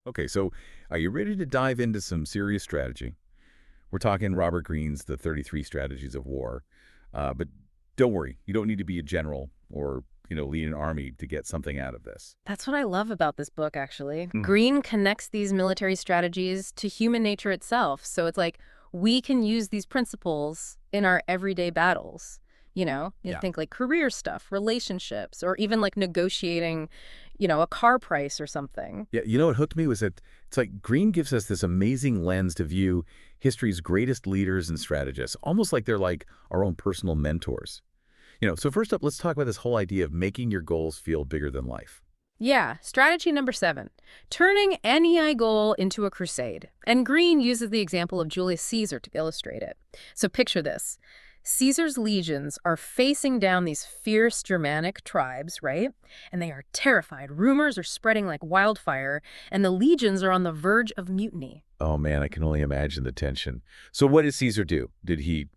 Okay, so are you ready to dive into some serious strategy? We're talking Robert Greene's The 33 Strategies of War. But don't worry, you don't need to be a general or, lead an army to get something out of this. That's what I love about this book, actually. Mhm. Green connects these military strategies to human nature itself. So it's like we can use these principles in our everyday battles. You Yeah. think like career stuff, relationships, or even like negotiating, a car price or something. Yeah, what hooked me was that it's like Greene gives us this amazing lens to view history's greatest leaders and strategists, almost like they're like our own personal mentors. So first up, let's talk about this whole idea of making your goals feel bigger than life. Yeah, strategy number 7, turning any goal into a crusade. And Green uses the example of Julius Caesar to illustrate it. So picture this. Caesar's legions are facing down these fierce Germanic tribes, right? And they are terrified. Rumors are spreading like wildfire, and the legions are on the verge of mutiny. Oh man, I can only imagine the tension. So what did Caesar do? Did he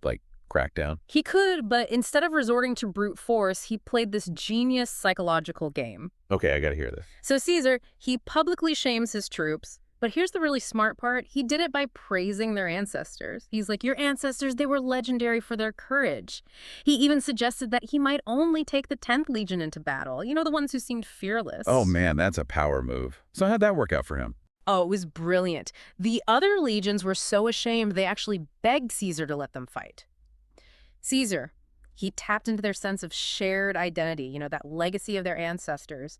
crack down? He could, but instead of resorting to brute force, he played this genius psychological game. Okay, I got to hear this. So Caesar, he publicly shames his troops. But here's the really smart part. He did it by praising their ancestors. He's like, your ancestors, they were legendary for their courage. He even suggested that he might only take the 10th Legion into battle. The ones who seemed Oh fearless. man, that's a power move. So how'd that work out for him? Oh, it was brilliant. The other legions were so ashamed, they actually begged Caesar to let them fight. Caesar, he tapped into their sense of shared identity, that legacy of their ancestors,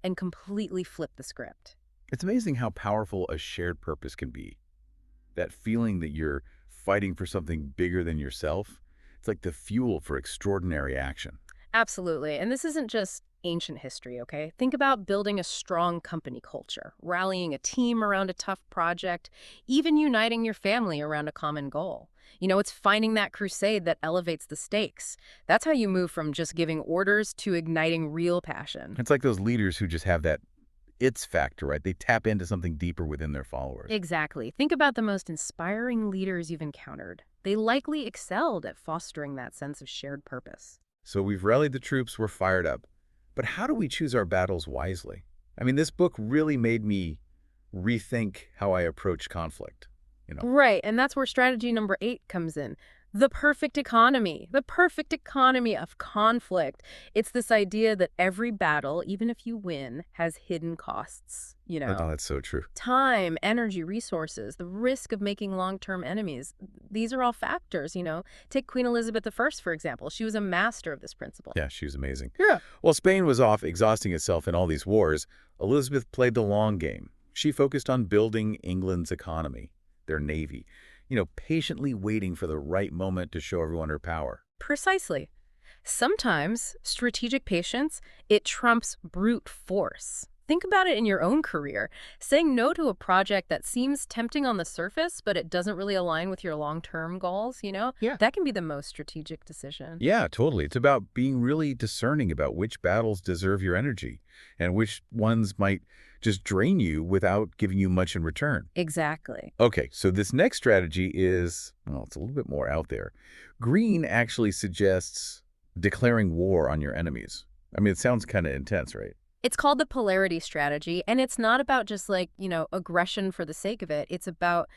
and completely flipped the script. It's amazing how powerful a shared purpose can be. That feeling that you're fighting for something bigger than yourself, it's like the fuel for extraordinary action. Absolutely. And this isn't just ancient history, okay? Think about building a strong company culture, rallying a team around a tough project, even uniting your family around a common goal. It's finding that crusade that elevates the stakes. That's how you move from just giving orders to igniting real passion. It's like those leaders who just have that it's factor, right? They tap into something deeper within their followers. Exactly. Think about the most inspiring leaders you've encountered. They likely excelled at fostering that sense of shared purpose. So we've rallied the troops, we're fired up. But how do we choose our battles wisely? I mean, this book really made me rethink how I approach conflict, you know? Right, and that's where strategy number 8 comes in. The perfect economy of conflict. It's this idea that every battle, even if you win, has hidden costs. Oh, that's so true. Time, energy, resources, the risk of making long-term enemies. These are all factors. Take Queen Elizabeth I, for example. She was a master of this principle. Yeah, she was amazing. Yeah. While Spain was off exhausting itself in all these wars, Elizabeth played the long game. She focused on building England's economy, their navy, patiently waiting for the right moment to show everyone her power. Precisely. Sometimes strategic patience, it trumps brute force. Think about it in your own career. Saying no to a project that seems tempting on the surface, but it doesn't really align with your long-term goals, Yeah. that can be the most strategic decision. Yeah, totally. It's about being really discerning about which battles deserve your energy and which ones might just drain you without giving you much in return. Exactly. Okay, so this next strategy is, well, it's a little bit more out there. Green actually suggests declaring war on your enemies. I mean, it sounds kind of intense, right? It's called the polarity strategy, and it's not about just aggression for the sake of it. It's about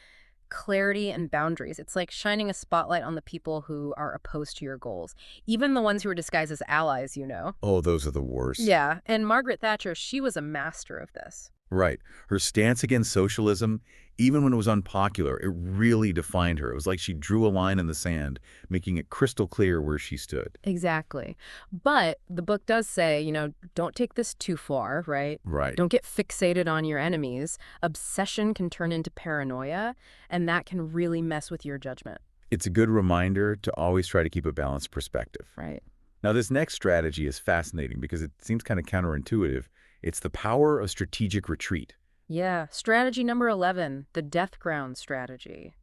clarity and boundaries. It's like shining a spotlight on the people who are opposed to your goals, even the ones who are disguised as allies. Oh, those are the worst. Yeah, and Margaret Thatcher, she was a master of this. Right. Her stance against socialism, even when it was unpopular, it really defined her. It was like she drew a line in the sand, making it crystal clear where she stood. Exactly. But the book does say, don't take this too far, right? Right. Don't get fixated on your enemies. Obsession can turn into paranoia, and that can really mess with your judgment, It's a good reminder to always try to keep a balanced perspective. right? Now, this next strategy is fascinating because it seems kind of counterintuitive. It's the power of strategic retreat. Yeah. Strategy number 11, the death ground strategy.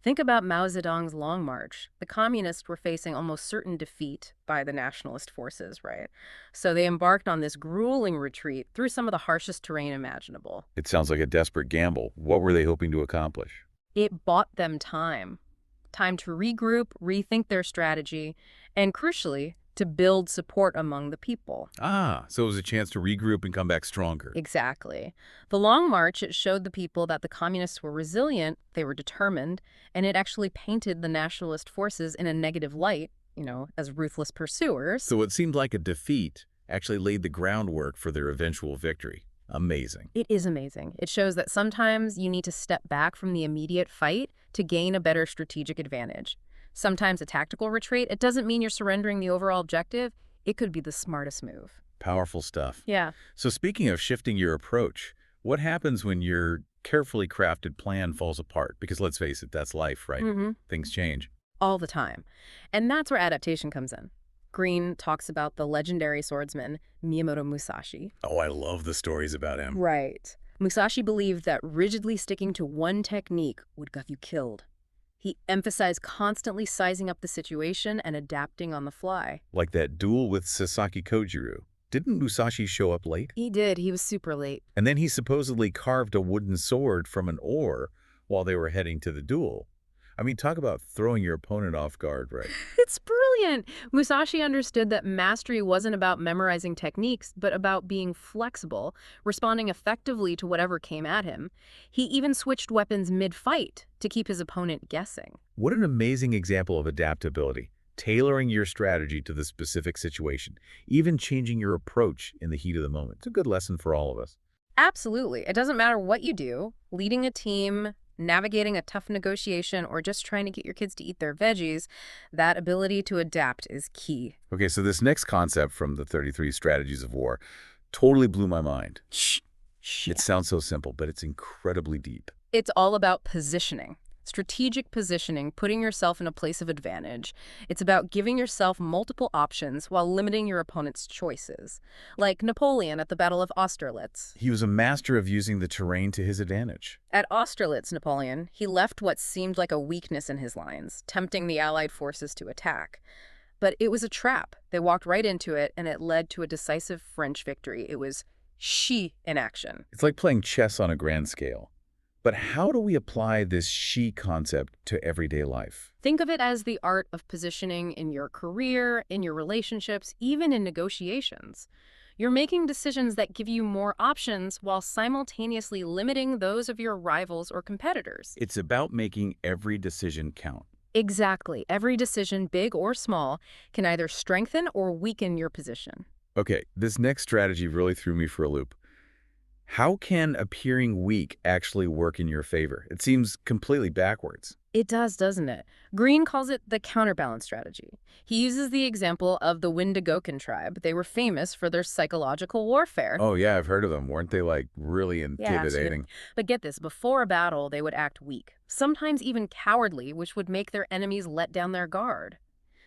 Think about Mao Zedong's Long March. The communists were facing almost certain defeat by the nationalist forces, right? So they embarked on this grueling retreat through some of the harshest terrain imaginable. It sounds like a desperate gamble. What were they hoping to accomplish? It bought them time to regroup, rethink their strategy, and crucially, to build support among the people. Ah, so it was a chance to regroup and come back stronger. Exactly. The Long March, it showed the people that the communists were resilient, they were determined, and it actually painted the nationalist forces in a negative light, as ruthless pursuers. So it seemed like a defeat actually laid the groundwork for their eventual victory. Amazing. It is amazing. It shows that sometimes you need to step back from the immediate fight to gain a better strategic advantage. Sometimes a tactical retreat, it doesn't mean you're surrendering the overall objective. It could be the smartest move. Powerful stuff. Yeah. So speaking of shifting your approach, what happens when your carefully crafted plan falls apart? Because let's face it, that's life, right? Things change. All the time. And that's where adaptation comes in. Green talks about the legendary swordsman Miyamoto Musashi. Oh, I love the stories about him. Right. Musashi believed that rigidly sticking to one technique would get you killed. He emphasized constantly sizing up the situation and adapting on the fly. Like that duel with Sasaki Kojiro. Didn't Musashi show up late? He did. He was super late. And then he supposedly carved a wooden sword from an oar while they were heading to the duel. I mean, talk about throwing your opponent off guard, right? It's brilliant. Musashi understood that mastery wasn't about memorizing techniques, but about being flexible, responding effectively to whatever came at him. He even switched weapons mid-fight to keep his opponent guessing. What an amazing example of adaptability. Tailoring your strategy to the specific situation, even changing your approach in the heat of the moment. It's a good lesson for all of us. Absolutely. It doesn't matter what you do, leading a team, navigating a tough negotiation, or just trying to get your kids to eat their veggies, that ability to adapt is key. Okay, so this next concept from the 33 Strategies of War totally blew my mind. Shh. It sounds so simple, but it's incredibly deep. It's all about positioning. Strategic positioning, putting yourself in a place of advantage. It's about giving yourself multiple options while limiting your opponent's choices. Like Napoleon at the Battle of Austerlitz. He was a master of using the terrain to his advantage. At Austerlitz, Napoleon, he left what seemed like a weakness in his lines, tempting the Allied forces to attack. But it was a trap. They walked right into it, and it led to a decisive French victory. It was she in action. It's like playing chess on a grand scale. But how do we apply this she concept to everyday life? Think of it as the art of positioning in your career, in your relationships, even in negotiations. You're making decisions that give you more options while simultaneously limiting those of your rivals or competitors. It's about making every decision count. Exactly. Every decision, big or small, can either strengthen or weaken your position. Okay, this next strategy really threw me for a loop. How can appearing weak actually work in your favor? It seems completely backwards. It does, doesn't it? Green calls it the counterbalance strategy. He uses the example of the Wendigoken tribe. They were famous for their psychological warfare. Oh yeah, I've heard of them. Weren't they like really intimidating? But get this, before a battle, they would act weak, sometimes even cowardly, which would make their enemies let down their guard.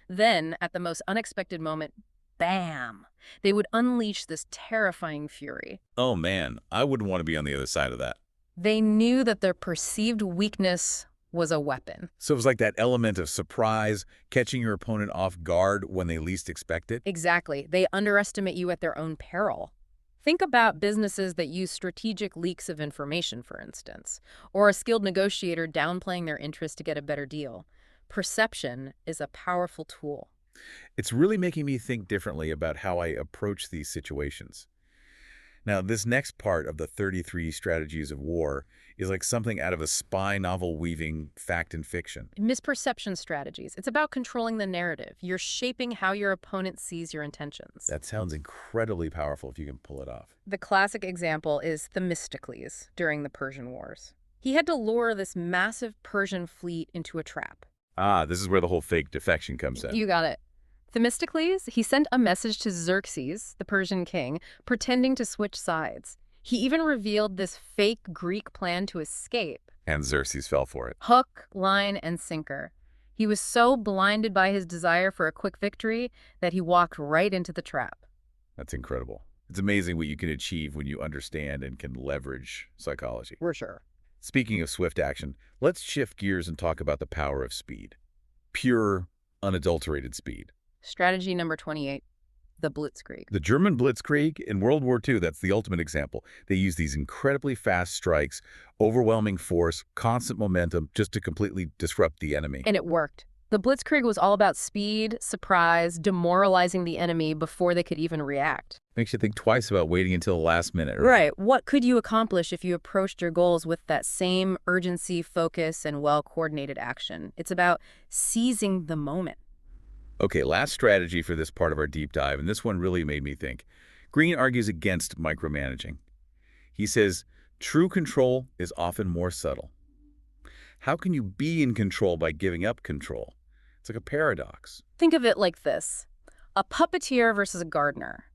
Then, at the most unexpected moment, bam! They would unleash this terrifying fury. Oh man, I wouldn't want to be on the other side of that. They knew that their perceived weakness was a weapon. So it was like that element of surprise, catching your opponent off guard when they least expect it? Exactly. They underestimate you at their own peril. Think about businesses that use strategic leaks of information, for instance, or a skilled negotiator downplaying their interest to get a better deal. Perception is a powerful tool. It's really making me think differently about how I approach these situations. Now, this next part of the 33 Strategies of War is like something out of a spy novel weaving fact and fiction. Misperception strategies. It's about controlling the narrative. You're shaping how your opponent sees your intentions. That sounds incredibly powerful if you can pull it off. The classic example is Themistocles during the Persian Wars. He had to lure this massive Persian fleet into a trap. Ah, this is where the whole fake defection comes in. You got it. Themistocles, he sent a message to Xerxes, the Persian king, pretending to switch sides. He even revealed this fake Greek plan to escape. And Xerxes fell for it. Hook, line, and sinker. He was so blinded by his desire for a quick victory that he walked right into the trap. That's incredible. It's amazing what you can achieve when you understand and can leverage psychology. For sure. Speaking of swift action, let's shift gears and talk about the power of speed. Pure, unadulterated speed. Strategy number 28, the Blitzkrieg. The German Blitzkrieg in World War II, that's the ultimate example. They used these incredibly fast strikes, overwhelming force, constant momentum, just to completely disrupt the enemy. And it worked. The Blitzkrieg was all about speed, surprise, demoralizing the enemy before they could even react. Makes you think twice about waiting until the last minute. Right. What could you accomplish if you approached your goals with that same urgency, focus, and well-coordinated action? It's about seizing the moment. Okay, last strategy for this part of our deep dive, and this one really made me think. Green argues against micromanaging. He says, true control is often more subtle. How can you be in control by giving up control? It's like a paradox. Think of it like this. A puppeteer versus a gardener.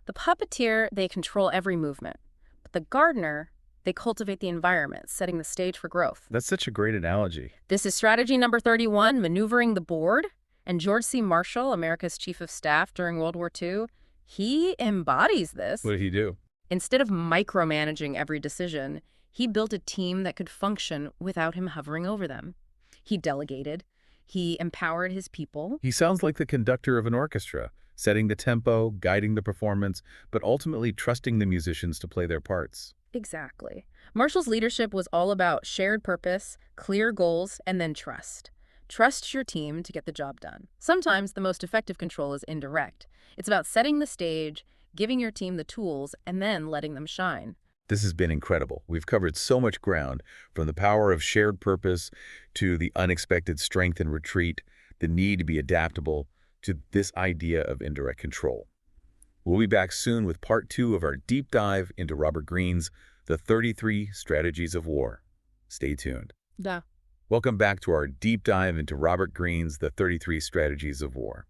The puppeteer, they control every movement. But the gardener, they cultivate the environment, setting the stage for growth. That's such a great analogy. This is strategy number 31, maneuvering the board. And George C. Marshall, America's chief of staff during World War II, he embodies this. What did he do? Instead of micromanaging every decision, he built a team that could function without him hovering over them. He delegated. He empowered his people. He sounds like the conductor of an orchestra, setting the tempo, guiding the performance, but ultimately trusting the musicians to play their parts. Exactly. Marshall's leadership was all about shared purpose, clear goals, and then trust. Trust your team to get the job done. Sometimes the most effective control is indirect. It's about setting the stage, giving your team the tools, and then letting them shine. This has been incredible. We've covered so much ground, from the power of shared purpose to the unexpected strength in retreat, the need to be adaptable, to this idea of indirect control. We'll be back soon with part 2 of our deep dive into Robert Greene's The 33 Strategies of War. Stay tuned. Да. Welcome back to our deep dive into Robert Greene's The 33 Strategies of War.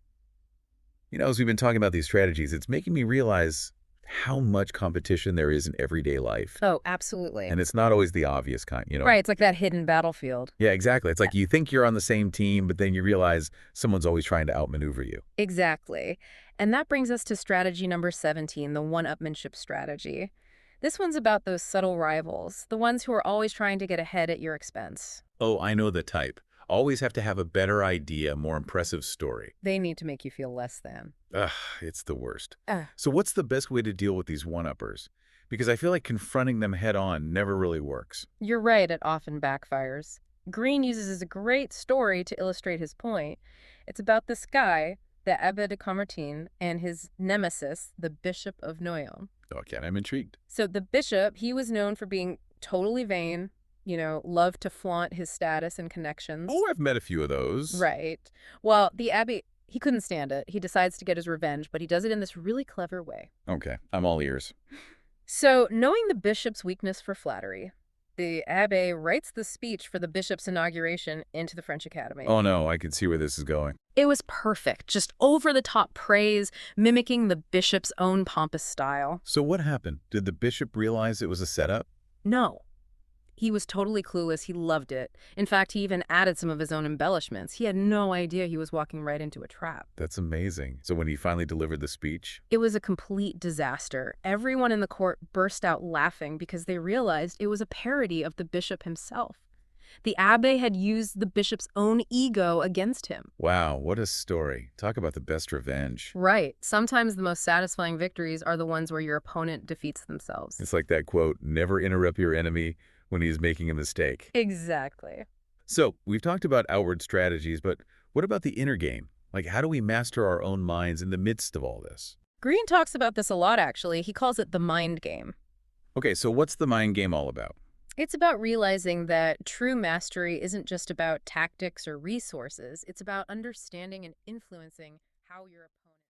You know, as we've been talking about these strategies, it's making me realize how much competition there is in everyday life. Oh, absolutely. And it's not always the obvious kind, you know? Right, it's like that hidden battlefield. Yeah, exactly. It's like you think you're on the same team, but then you realize someone's always trying to outmaneuver you. Exactly. And that brings us to strategy number 17, the one-upmanship strategy. This one's about those subtle rivals, the ones who are always trying to get ahead at your expense. Oh, I know the type. Always have to have a better idea, more impressive story. They need to make you feel less than. Ugh, it's the worst. Uh, So what's the best way to deal with these one-uppers? Because I feel like confronting them head-on never really works. You're right, it often backfires. Greene uses a great story to illustrate his point. It's about this guy, the Abbé de Caumartin, and his nemesis, the Bishop of Noyon. Okay, I'm intrigued. So the bishop, he was known for being totally vain, loved to flaunt his status and connections. Oh, I've met a few of those. Right. Well, the abbé, he couldn't stand it. He decides to get his revenge, but he does it in this really clever way. Okay, I'm all ears. So, knowing the bishop's weakness for flattery, the abbé writes the speech for the bishop's inauguration into the French Academy. Oh no, I can see where this is going. It was perfect, just over-the-top praise, mimicking the bishop's own pompous style. So what happened? Did the bishop realize it was a setup? No. He was totally clueless. He loved it. In fact, he even added some of his own embellishments. He had no idea he was walking right into a trap. That's amazing. So when he finally delivered the speech? It was a complete disaster. Everyone in the court burst out laughing because they realized it was a parody of the bishop himself. The abbé had used the bishop's own ego against him. Wow, what a story. Talk about the best revenge. Right. Sometimes the most satisfying victories are the ones where your opponent defeats themselves. It's like that quote, never interrupt your enemy when he's making a mistake. Exactly. So we've talked about outward strategies, but what about the inner game? Like, how do we master our own minds in the midst of all this? Greene talks about this a lot, actually. He calls it the mind game. Okay, so what's the mind game all about? It's about realizing that true mastery isn't just about tactics or resources. It's about understanding and influencing how your